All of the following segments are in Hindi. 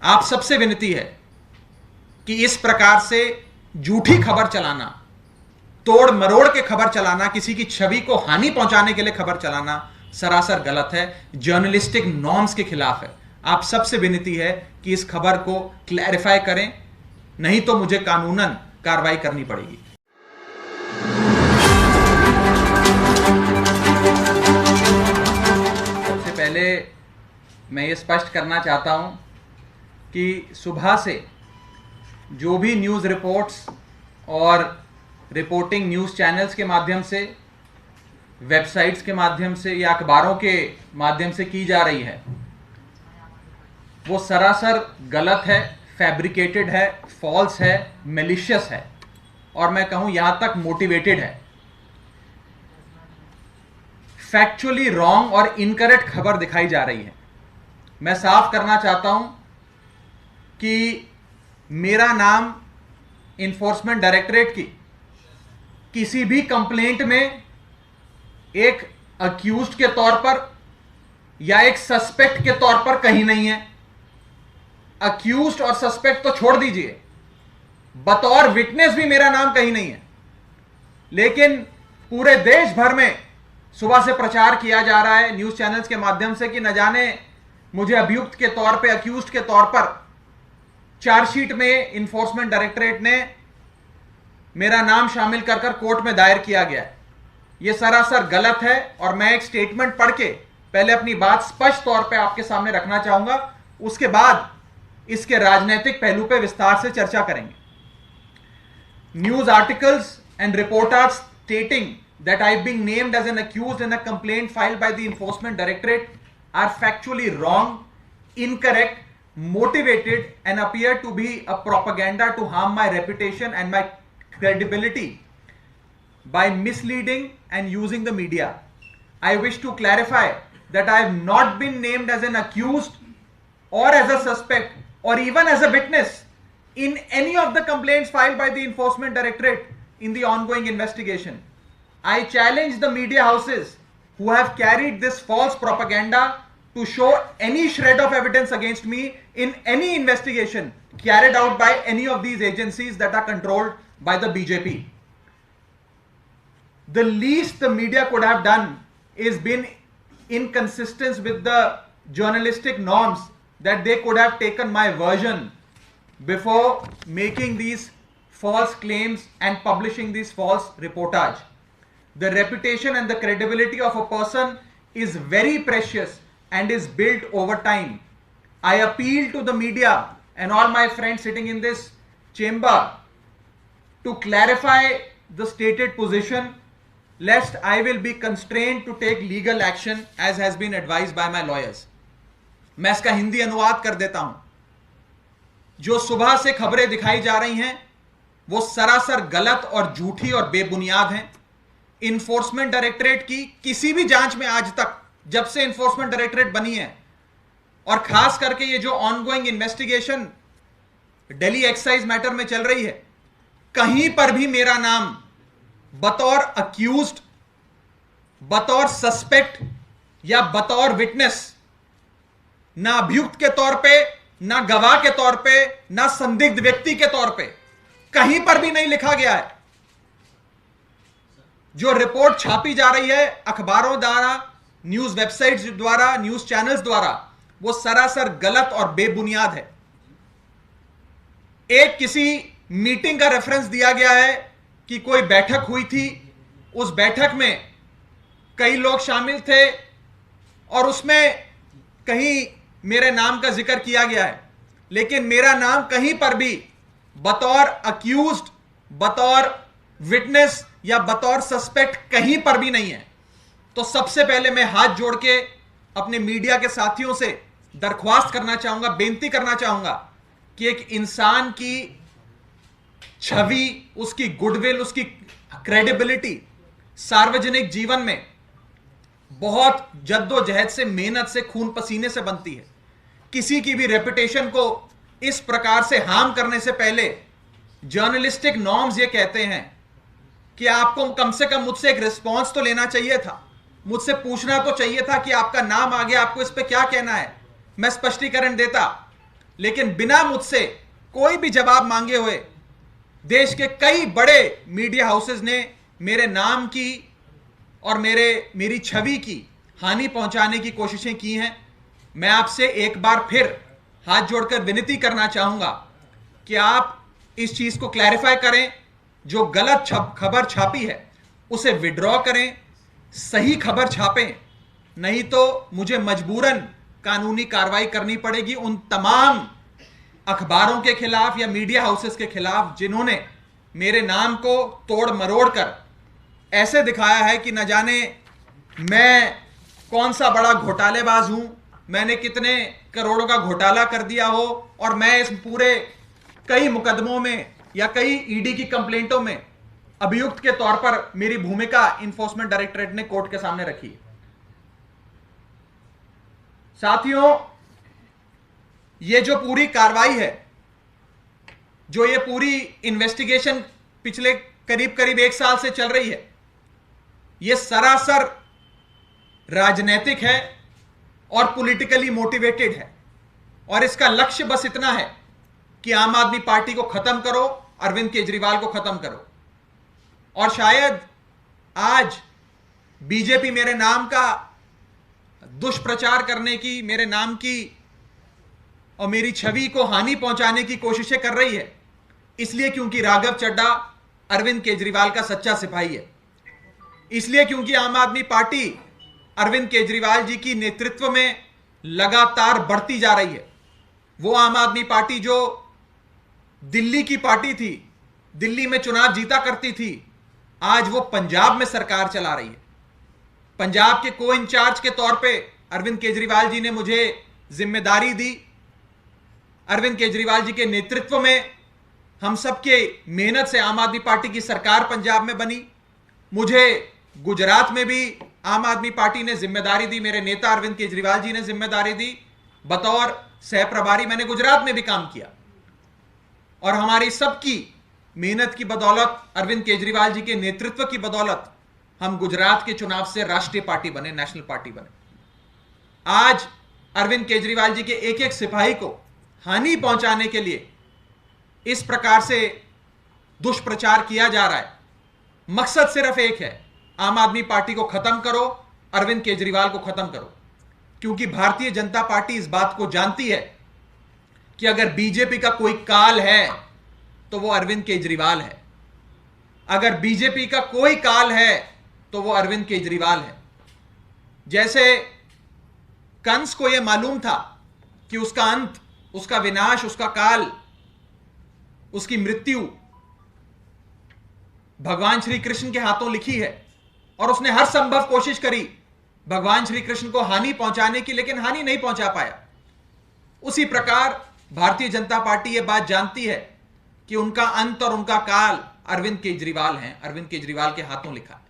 आप सबसे विनती है कि इस प्रकार से झूठी खबर चलाना, तोड़ मरोड़ के खबर चलाना, किसी की छवि को हानि पहुंचाने के लिए खबर चलाना सरासर गलत है, जर्नलिस्टिक नॉर्म्स के खिलाफ है। आप सबसे विनती है कि इस खबर को क्लैरिफाई करें, नहीं तो मुझे कानूनन कार्रवाई करनी पड़ेगी। सबसे पहले मैं ये स्पष्ट करना चाहता हूं कि सुबह से जो भी न्यूज़ रिपोर्ट्स और रिपोर्टिंग न्यूज़ चैनल्स के माध्यम से, वेबसाइट्स के माध्यम से या अखबारों के माध्यम से की जा रही है, वो सरासर गलत है, फैब्रिकेटेड है, फॉल्स है, मेलिशियस है और मैं कहूं यहां तक मोटिवेटेड है। फैक्चुअली रॉन्ग और इनकरेक्ट खबर दिखाई जा रही है। मैं साफ करना चाहता हूं कि मेरा नाम इन्फोर्समेंट डायरेक्टरेट की किसी भी कंप्लेंट में एक अक्यूज्ड के तौर पर या एक सस्पेक्ट के तौर पर कहीं नहीं है। अक्यूज्ड और सस्पेक्ट तो छोड़ दीजिए, बतौर विटनेस भी मेरा नाम कहीं नहीं है। लेकिन पूरे देश भर में सुबह से प्रचार किया जा रहा है न्यूज चैनल्स के माध्यम से कि न जाने मुझे अभियुक्त के तौर पे, अक्यूज्ड के तौर पर चार्जशीट में इन्फोर्समेंट डायरेक्टरेट ने मेरा नाम शामिल कर कर कोर्ट में दायर किया गया है। यह सरासर गलत है और मैं एक स्टेटमेंट पढ़ के पहले अपनी बात स्पष्ट तौर पे आपके सामने रखना चाहूंगा, उसके बाद इसके राजनीतिक पहलू पे विस्तार से चर्चा करेंगे। News articles and report are stating that I've been named as an accused in a complaint filed by the Enforcement Directorate are factually wrong, incorrect, motivated and appear to be a propaganda to harm my reputation and my credibility by misleading and using the media. I wish to clarify that I have not been named as an accused or as a suspect or even as a witness in any of the complaints filed by the Enforcement Directorate in the ongoing investigation. I challenge the media houses who have carried this false propaganda to show any shred of evidence against me in any investigation carried out by any of these agencies that are controlled by the BJP. The least the media could have done is been inconsistent with the journalistic norms, that they could have taken my version before making these false claims and publishing these false reportage. The reputation and the credibility of a person is very precious and is built over time. I appeal to the media and all my friends sitting in this chamber to clarify the stated position, lest I will be constrained to take legal action as has been advised by my lawyers. मैं इसका हिंदी अनुवाद कर देता हूं। जो सुबह से खबरें दिखाई जा रही हैं वो सरासर गलत और झूठी और बेबुनियाद हैं। इन्फोर्समेंट डायरेक्टरेट की किसी भी जांच में आज तक, जब से इन्फोर्समेंट डायरेक्टरेट बनी है और खास करके ये जो ongoing investigation Delhi excise matter में चल रही है, कहीं पर भी मेरा नाम बतौर अक्यूज्ड, बतौर सस्पेक्ट या बतौर विटनेस, ना अभियुक्त के तौर पे, ना गवाह के तौर पे, ना संदिग्ध व्यक्ति के तौर पे कहीं पर भी नहीं लिखा गया है। जो रिपोर्ट छापी जा रही है अखबारों द्वारा, न्यूज वेबसाइट्स द्वारा, न्यूज चैनल्स द्वारा, वो सरासर गलत और बेबुनियाद है। एक किसी मीटिंग का रेफरेंस दिया गया है कि कोई बैठक हुई थी, उस बैठक में कई लोग शामिल थे और उसमें कहीं मेरे नाम का जिक्र किया गया है, लेकिन मेरा नाम कहीं पर भी बतौर अक्यूज्ड, बतौर विटनेस या बतौर सस्पेक्ट कहीं पर भी नहीं है। तो सबसे पहले मैं हाथ जोड़ के अपने मीडिया के साथियों से दरख्वास्त करना चाहूंगा, बेनती करना चाहूंगा कि एक इंसान की छवि, उसकी गुडविल, उसकी क्रेडिबिलिटी सार्वजनिक जीवन में बहुत जद्दोजहद से, मेहनत से, खून पसीने से बनती है। किसी की भी रेपुटेशन को इस प्रकार से हार्म करने से पहले जर्नलिस्टिक नॉर्म्स ये कहते हैं कि आपको कम से कम मुझसे एक रिस्पॉन्स तो लेना चाहिए था, मुझसे पूछना तो चाहिए था कि आपका नाम आ गया, आपको इस पे क्या कहना है, मैं स्पष्टीकरण देता। लेकिन बिना मुझसे कोई भी जवाब मांगे हुए देश के कई बड़े मीडिया हाउसेस ने मेरे नाम की और मेरी छवि की हानि पहुंचाने की कोशिशें की हैं। मैं आपसे एक बार फिर हाथ जोड़कर विनती करना चाहूंगा कि आप इस चीज को क्लैरिफाई करें। जो गलत खबर छापी है उसे विड्रॉ करें, सही खबर छापें, नहीं तो मुझे मजबूरन कानूनी कार्रवाई करनी पड़ेगी उन तमाम अखबारों के खिलाफ या मीडिया हाउसेस के खिलाफ जिन्होंने मेरे नाम को तोड़ मरोड़ कर ऐसे दिखाया है कि न जाने मैं कौन सा बड़ा घोटालेबाज हूं, मैंने कितने करोड़ों का घोटाला कर दिया हो और मैं इस पूरे कई मुकदमों में या कई ईडी की कंप्लेंटों में अभियुक्त के तौर पर मेरी भूमिका इन्फोर्समेंट डायरेक्टरेट ने कोर्ट के सामने रखी है। साथियों, ये जो पूरी कार्रवाई है, जो ये पूरी इन्वेस्टिगेशन पिछले करीब करीब 1 साल से चल रही है, ये सरासर राजनीतिक है और पॉलिटिकली मोटिवेटेड है और इसका लक्ष्य बस इतना है कि आम आदमी पार्टी को खत्म करो, अरविंद केजरीवाल को खत्म करो। और शायद आज बीजेपी मेरे नाम का दुष्प्रचार करने की, मेरे नाम की और मेरी छवि को हानि पहुंचाने की कोशिशें कर रही है, इसलिए क्योंकि राघव चड्ढा अरविंद केजरीवाल का सच्चा सिपाही है, इसलिए क्योंकि आम आदमी पार्टी अरविंद केजरीवाल जी की नेतृत्व में लगातार बढ़ती जा रही है। वो आम आदमी पार्टी जो दिल्ली की पार्टी थी, दिल्ली में चुनाव जीता करती थी, आज वो पंजाब में सरकार चला रही है। पंजाब के को इंचार्ज के तौर पे अरविंद केजरीवाल जी ने मुझे जिम्मेदारी दी। अरविंद केजरीवाल जी के नेतृत्व में हम सबके मेहनत से आम आदमी पार्टी की सरकार पंजाब में बनी। मुझे गुजरात में भी आम आदमी पार्टी ने जिम्मेदारी दी, मेरे नेता अरविंद केजरीवाल जी ने जिम्मेदारी दी। बतौर सह प्रभारी मैंने गुजरात में भी काम किया और हमारी सबकी मेहनत की बदौलत, अरविंद केजरीवाल जी के नेतृत्व की बदौलत हम गुजरात के चुनाव से राष्ट्रीय पार्टी बने, नेशनल पार्टी बने। आज अरविंद केजरीवाल जी के एक एक सिपाही को हानि पहुंचाने के लिए इस प्रकार से दुष्प्रचार किया जा रहा है। मकसद सिर्फ एक है, आम आदमी पार्टी को खत्म करो, अरविंद केजरीवाल को खत्म करो। क्योंकि भारतीय जनता पार्टी इस बात को जानती है कि अगर बीजेपी का कोई काल है तो वो अरविंद केजरीवाल है। अगर बीजेपी का कोई काल है तो वो अरविंद केजरीवाल है। जैसे कंस को यह मालूम था कि उसका अंत, उसका विनाश, उसका काल, उसकी मृत्यु भगवान श्री कृष्ण के हाथों लिखी है और उसने हर संभव कोशिश करी भगवान श्री कृष्ण को हानि पहुंचाने की, लेकिन हानि नहीं पहुंचा पाया। उसी प्रकार भारतीय जनता पार्टी यह बात जानती है कि उनका अंत और उनका काल अरविंद केजरीवाल हैं, अरविंद केजरीवाल के हाथों लिखा है।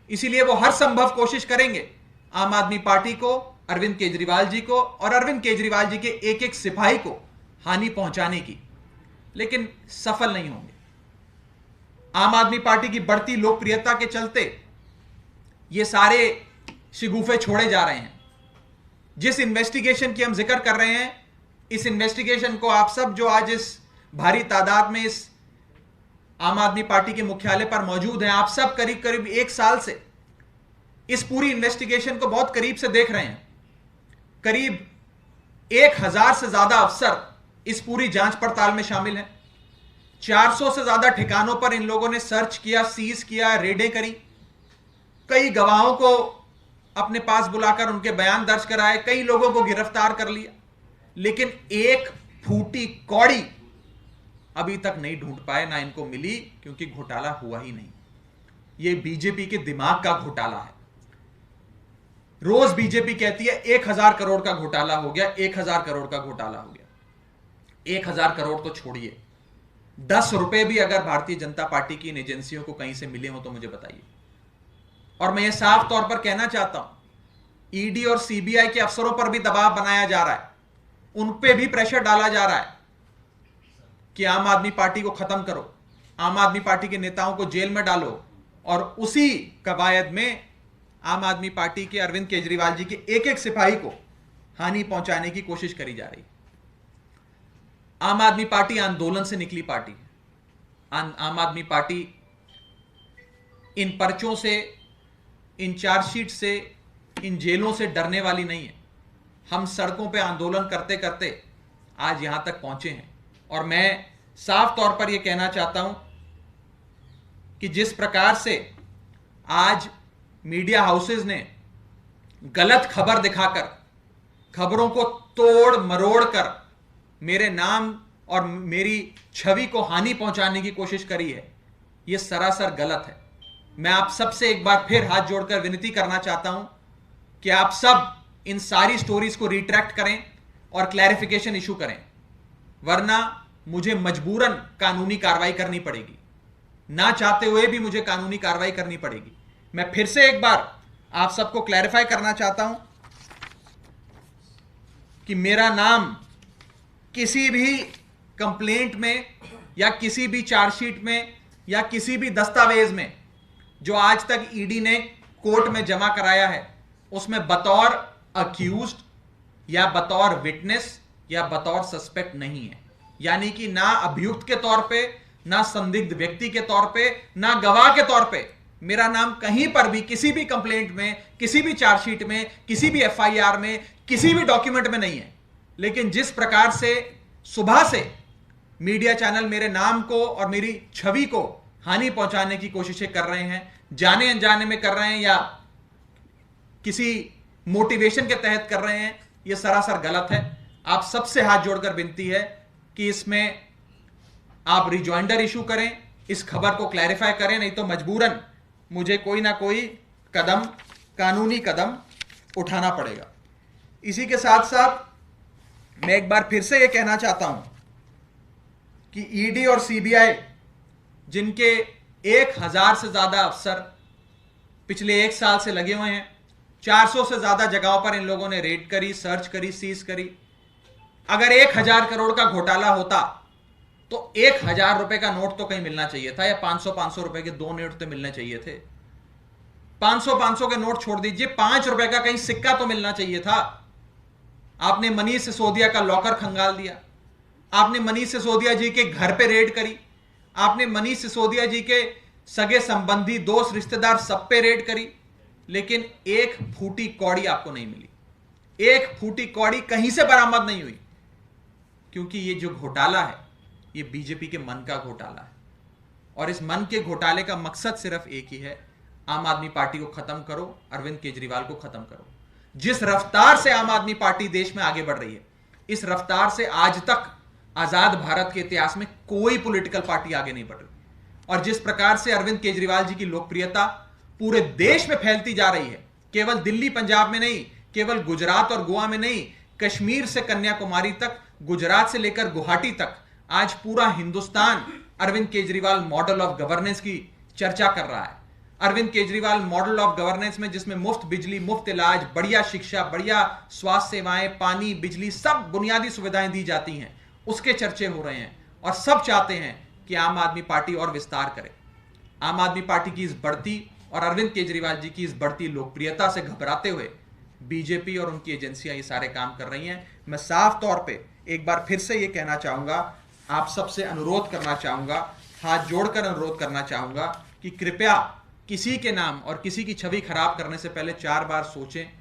इसीलिए वो हर संभव कोशिश करेंगे आम आदमी पार्टी को, अरविंद केजरीवाल जी को और अरविंद केजरीवाल जी के एक एक सिपाही को हानि पहुंचाने की, लेकिन सफल नहीं होंगे। आम आदमी पार्टी की बढ़ती लोकप्रियता के चलते ये सारे शिगुफे छोड़े जा रहे हैं। जिस इन्वेस्टिगेशन की हम जिक्र कर रहे हैं, इस इन्वेस्टिगेशन को आप सब जो आज इस भारी तादाद में इस आम आदमी पार्टी के मुख्यालय पर मौजूद हैं, आप सब करीब करीब 1 साल से इस पूरी इन्वेस्टिगेशन को बहुत करीब से देख रहे हैं। करीब 1000 से ज्यादा अफसर इस पूरी जांच पड़ताल में शामिल हैं। 400 से ज्यादा ठिकानों पर इन लोगों ने सर्च किया, सीज किया, रेडें करी। कई गवाहों को अपने पास बुलाकर उनके बयान दर्ज कराए, कई लोगों को गिरफ्तार कर लिया, लेकिन एक फूटी कौड़ी अभी तक नहीं ढूंढ पाए, ना इनको मिली, क्योंकि घोटाला हुआ ही नहीं। यह बीजेपी के दिमाग का घोटाला है। रोज बीजेपी कहती है 1000 करोड़ का घोटाला हो गया, 1000 करोड़ का घोटाला हो गया। 1000 करोड़ तो छोड़िए, 10 रुपए भी अगर भारतीय जनता पार्टी की इन एजेंसियों को कहीं से मिले हो तो मुझे बताइए। और मैं ये साफ तौर पर कहना चाहता हूं, ईडी और सीबीआई के अफसरों पर भी दबाव बनाया जा रहा है, उन पे भी प्रेशर डाला जा रहा है कि आम आदमी पार्टी को खत्म करो, आम आदमी पार्टी के नेताओं को जेल में डालो। और उसी कवायद में आम आदमी पार्टी के अरविंद केजरीवाल जी के एक एक सिपाही को हानि पहुंचाने की कोशिश करी जा रही। आम आदमी पार्टी आंदोलन से निकली पार्टी है। आम आदमी पार्टी इन पर्चों से, इन चार्जशीट से, इन जेलों से डरने वाली नहीं है। हम सड़कों पे आंदोलन करते करते आज यहां तक पहुंचे हैं। और मैं साफ तौर पर यह कहना चाहता हूं कि जिस प्रकार से आज मीडिया हाउसेज ने गलत खबर दिखाकर, खबरों को तोड़ मरोड़ कर मेरे नाम और मेरी छवि को हानि पहुंचाने की कोशिश करी है, यह सरासर गलत है। मैं आप सबसे एक बार फिर हाथ जोड़कर विनती करना चाहता हूं कि आप सब इन सारी स्टोरीज को रिट्रैक्ट करें और क्लैरिफिकेशन इशू करें, वरना मुझे मजबूरन कानूनी कार्रवाई करनी पड़ेगी। ना चाहते हुए भी मुझे कानूनी कार्रवाई करनी पड़ेगी। मैं फिर से एक बार आप सबको क्लैरिफाई करना चाहता हूं कि मेरा नाम किसी भी कंप्लेंट में या किसी भी चार्जशीट में या किसी भी दस्तावेज में जो आज तक ईडी ने कोर्ट में जमा कराया है, उसमें बतौर अक्यूज्ड या बतौर विटनेस या बतौर सस्पेक्ट नहीं है। यानी कि ना अभियुक्त के तौर पे, ना संदिग्ध व्यक्ति के तौर पे, ना गवाह के तौर पे मेरा नाम कहीं पर भी किसी भी कंप्लेंट में, किसी भी चार्जशीट में, किसी भी एफआईआर में, किसी भी डॉक्यूमेंट में नहीं है। लेकिन जिस प्रकार से सुबह से मीडिया चैनल मेरे नाम को और मेरी छवि को हानि पहुंचाने की कोशिशें कर रहे हैं, जाने अनजाने में कर रहे हैं या किसी मोटिवेशन के तहत कर रहे हैं, यह सरासर गलत है। आप सबसे हाथ जोड़कर विनती है कि इसमें आप रिजॉइंडर इशू करें, इस खबर को क्लैरिफाई करें, नहीं तो मजबूरन मुझे कोई ना कोई कदम, कानूनी कदम उठाना पड़ेगा। इसी के साथ साथ मैं एक बार फिर से यह कहना चाहता हूं कि ईडी और सीबीआई, जिनके 1000 से ज्यादा अफसर पिछले 1 साल से लगे हुए हैं, 400 से ज्यादा जगहों पर इन लोगों ने रेड करी, सर्च करी, सीज करी। अगर 1000 करोड़ का घोटाला होता तो 1000 रुपए का नोट तो कहीं मिलना चाहिए था, या 500 रुपए के 2 नोट तो मिलने चाहिए थे। 500 के नोट छोड़ दीजिए, 5 रुपए का कहीं सिक्का तो मिलना चाहिए था। आपने मनीष सिसोदिया का लॉकर खंगाल दिया, आपने मनीष सिसोदिया जी के घर पे रेड करी, आपने मनीष सिसोदिया जी के सगे संबंधी, दोस्त, रिश्तेदार सब पे रेड करी, लेकिन एक फूटी कौड़ी आपको नहीं मिली। एक फूटी कौड़ी कहीं से बरामद नहीं हुई, क्योंकि ये जो घोटाला है ये बीजेपी के मन का घोटाला है। और इस मन के घोटाले का मकसद सिर्फ एक ही है, आम आदमी पार्टी को खत्म करो, अरविंद केजरीवाल को खत्म करो। जिस रफ्तार से आम आदमी पार्टी देश में आगे बढ़ रही है, इस रफ्तार से आज तक आजाद भारत के इतिहास में कोई पॉलिटिकल पार्टी आगे नहीं बढ़ रही। और जिस प्रकार से अरविंद केजरीवाल जी की लोकप्रियता पूरे देश में फैलती जा रही है, केवल दिल्ली पंजाब में नहीं, केवल गुजरात और गोवा में नहीं, कश्मीर से कन्याकुमारी तक, गुजरात से लेकर गुवाहाटी तक, आज पूरा Hindustan Arvind Kejriwal model of governance की चर्चा कर रहा है। Arvind Kejriwal model of governance में जिसमें मुफ्त बिजली, मुफ्त इलाज, बढ़िया शिक्षा, बढ़िया स्वास्थ्य सेवाएं, पानी, बिजली, सब बुनियादी सुविधाएं दी जाती हैं, उसके चर्चे हो रहे हैं। और सब चाहते हैं कि आम आदमी पार्टी और विस्तार करे। आम आदमी पार्टी की इस बढ़ती और अरविंद केजरीवाल जी की इस बढ़ती लोकप्रियता से घबराते हुए बीजेपी और उनकी एजेंसियां ये सारे काम कर रही हैं। मैं साफ तौर पे एक बार फिर से ये कहना चाहूंगा, आप सबसे अनुरोध करना चाहूंगा, हाथ जोड़कर अनुरोध करना चाहूंगा कि कृपया किसी के नाम और किसी की छवि खराब करने से पहले 4 बार सोचें।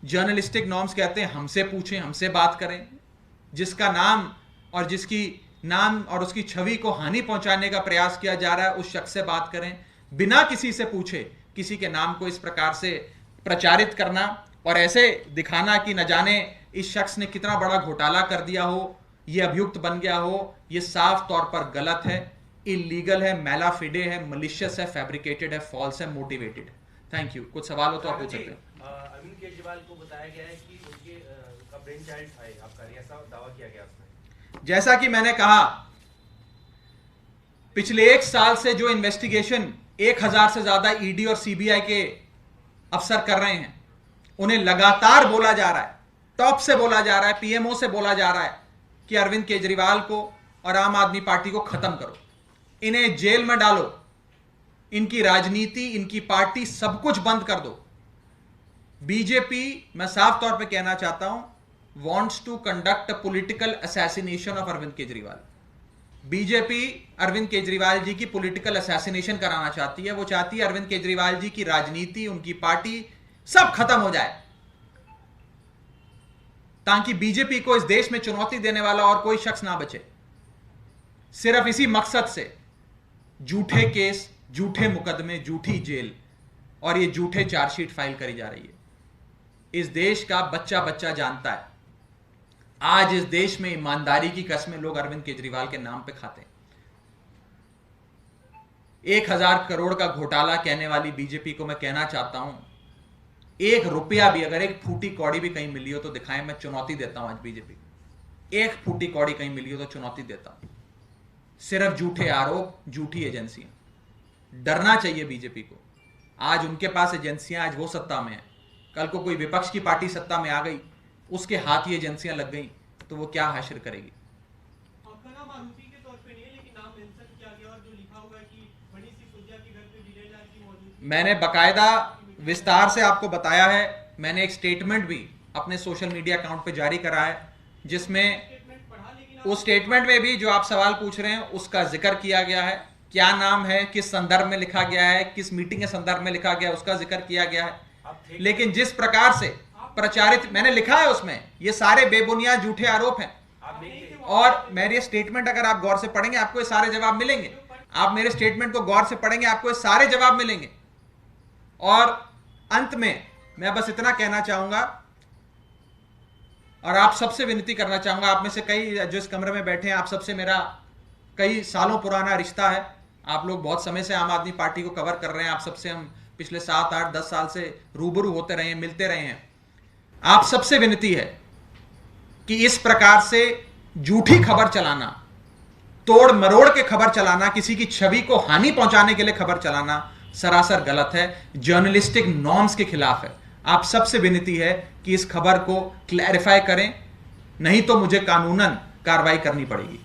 जर्नलिस्टिक नॉर्म्स कहते हैं हमसे पूछें, हमसे बात करें। जिसका नाम और जिसकी नाम और उसकी छवि को हानि पहुंचाने का प्रयास किया जा रहा है, उस शख्स से बात करें। बिना किसी से पूछे किसी के नाम को इस प्रकार से प्रचारित करना और ऐसे दिखाना कि न जाने इस शख्स ने कितना बड़ा घोटाला कर दिया हो, यह अभियुक्त बन गया हो, यह साफ तौर पर गलत है, इलीगल है, मेला फिडे है, मलिशियस है, फैब्रिकेटेड है, फॉल्स है, मोटिवेटेड है। Thank you. कुछ सवाल हो तो आप पूछ सकते हैं। अरविंद केजरीवाल को बताया गया है कि उनके ब्रेन चाइल्ड था आपका, ऐसा दावा किया गया उसमें। जैसा कि मैंने कहा, पिछले 1 साल से जो इन्वेस्टिगेशन 1000 से ज्यादा ईडी और सीबीआई के अफसर कर रहे हैं, उन्हें लगातार बोला जा रहा है, टॉप से बोला जा रहा है, पीएमओ से बोला जा रहा है कि अरविंद केजरीवाल को और आम आदमी पार्टी को खत्म करो, इन्हें जेल में डालो, इनकी राजनीति, इनकी पार्टी, सब कुछ बंद कर दो। बीजेपी, मैं साफ तौर पे कहना चाहता हूं, wants to conduct a political assassination of Arvind Kejriwal. BJP Arvind Kejriwal ji की पॉलिटिकल असैसिनेशन कराना चाहती है। वो चाहती है अरविंद केजरीवाल जी की राजनीति, उनकी पार्टी सब खत्म हो जाए, ताकि बीजेपी को इस देश में चुनौती देने वाला और कोई शख्स ना बचे। सिर्फ इसी मकसद से झूठे केस, झूठे मुकदमे, झूठी जेल और ये झूठे चार्जशीट फाइल करी जा रही है। इस देश का बच्चा बच्चा जानता है, आज इस देश में ईमानदारी की कस्में लोग अरविंद केजरीवाल के नाम पे खाते हैं। 1000 करोड़ का घोटाला कहने वाली बीजेपी को मैं कहना चाहता हूं, 1 रुपया भी, अगर एक फूटी कौड़ी भी कहीं मिली हो तो दिखाएं। मैं चुनौती देता हूं आज बीजेपी, 1 फूटी कौड़ी कहीं मिली हो तो चुनौती देता हूं। सिर्फ झूठे आरोप, झूठी एजेंसियां। डरना चाहिए बीजेपी को। आज उनके पास एजेंसियां, आज वो सत्ता में है, कल को कोई विपक्ष की पार्टी सत्ता में आ गई, उसके हाथ ये एजेंसियां लग गई तो वो क्या हासिल करेगी। आपका नाम आरोपी के तौर पे नहीं है, लेकिन नाम मेंशन किया गया और जो लिखा हुआ है कि मनीष सिसोदिया के घर पे विजय लाल की मौजूदगी। मैंने बकायदा विस्तार से आपको बताया है। मैंने एक स्टेटमेंट भी अपने सोशल मीडिया अकाउंट पे जारी करा है, जिसमें स्टेटमेंट पढ़ा, लेकिन उस स्टेटमेंट में भी जो आप सवाल पूछ रहे हैं उसका जिक्र किया गया है। क्या नाम है, किस संदर्भ में लिखा गया है, किस मीटिंग के संदर्भ में लिखा गया, उसका जिक्र किया गया है। लेकिन जिस प्रकार से प्रचारित, मैंने लिखा है उसमें, ये सारे बेबुनियाद झूठे आरोप हैं। और मेरे स्टेटमेंट अगर आप गौर से पढ़ेंगे आपको ये सारे जवाब मिलेंगे। आप मेरे स्टेटमेंट को गौर से पढ़ेंगे आपको ये सारे जवाब मिलेंगे। और अंत में मैं बस इतना कहना चाहूंगा और आप सबसे विनती करना चाहूंगा, आप में से कई जो इस कमरे में बैठे हैं, आप सबसे मेरा कई सालों पुराना रिश्ता है। आप लोग बहुत समय से आम आदमी पार्टी को कवर कर रहे हैं। आप सबसे हम पिछले 7, 8, 10 साल से रूबरू होते रहे हैं, मिलते रहे हैं। आप सबसे विनती है कि इस प्रकार से झूठी खबर चलाना, तोड़ मरोड़ के खबर चलाना, किसी की छवि को हानि पहुंचाने के लिए खबर चलाना सरासर गलत है, जर्नलिस्टिक नॉर्म्स के खिलाफ है। आप सबसे विनती है कि इस खबर को क्लैरिफाई करें, नहीं तो मुझे कानूनन कार्रवाई करनी पड़ेगी।